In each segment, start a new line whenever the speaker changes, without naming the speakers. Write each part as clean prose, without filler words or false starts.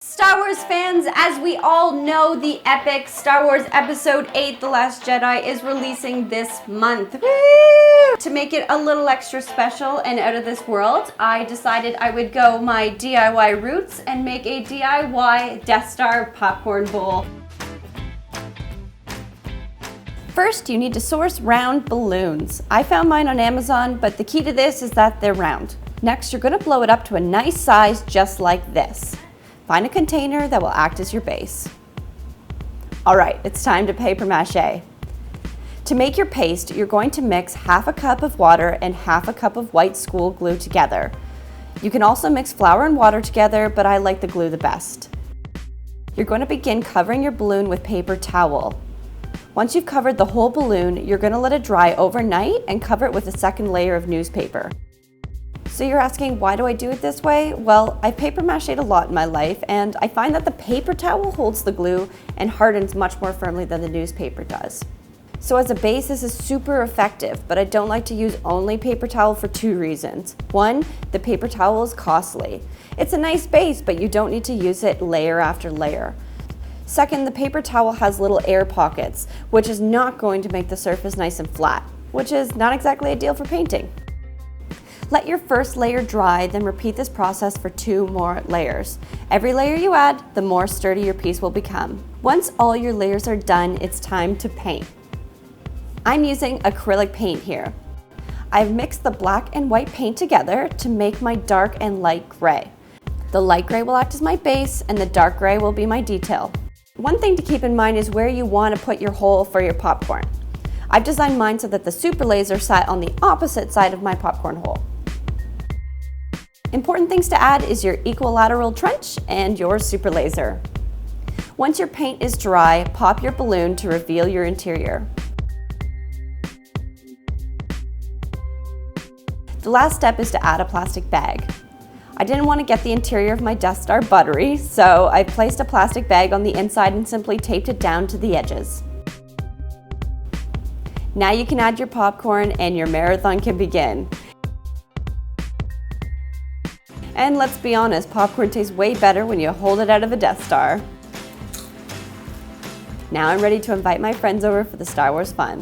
Star Wars fans, as we all know, the epic Star Wars Episode 8, The Last Jedi, is releasing this month. Woo! To make it a little extra special and out of this world, I decided I would go my DIY roots and make a DIY Death Star popcorn bowl. First, you need to source round balloons. I found mine on Amazon, but the key to this is that they're round. Next, you're going to blow it up to a nice size just like this. Find a container that will act as your base. All right, it's time to paper mache. To make your paste, you're going to mix half a cup of water and half a cup of white school glue together. You can also mix flour and water together, but I like the glue the best. You're going to begin covering your balloon with paper towel. Once you've covered the whole balloon, you're going to let it dry overnight and cover it with a second layer of newspaper. So you're asking, why do I do it this way? Well, I've paper machéed a lot in my life, and I find that the paper towel holds the glue and hardens much more firmly than the newspaper does. So as a base, this is super effective, but I don't like to use only paper towel for two reasons. One, the paper towel is costly. It's a nice base, but you don't need to use it layer after layer. Second, the paper towel has little air pockets, which is not going to make the surface nice and flat, which is not exactly ideal for painting. Let your first layer dry, then repeat this process for 2 more layers. Every layer you add, the more sturdy your piece will become. Once all your layers are done, it's time to paint. I'm using acrylic paint here. I've mixed the black and white paint together to make my dark and light gray. The light gray will act as my base, and the dark gray will be my detail. One thing to keep in mind is where you want to put your hole for your popcorn. I've designed mine so that the super laser sat on the opposite side of my popcorn hole. Important things to add is your equilateral trench and your super laser. Once your paint is dry, pop your balloon to reveal your interior. The last step is to add a plastic bag. I didn't want to get the interior of my Death Star buttery, so I placed a plastic bag on the inside and simply taped it down to the edges. Now you can add your popcorn and your marathon can begin. And let's be honest, popcorn tastes way better when you hold it out of a Death Star. Now I'm ready to invite my friends over for the Star Wars fun.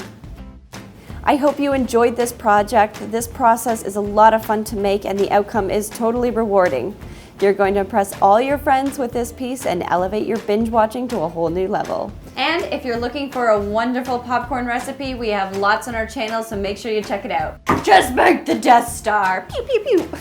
I hope you enjoyed this project. This process is a lot of fun to make and the outcome is totally rewarding. You're going to impress all your friends with this piece and elevate your binge watching to a whole new level. And if you're looking for a wonderful popcorn recipe, we have lots on our channel, so make sure you check it out. Just make the Death Star! Pew pew pew!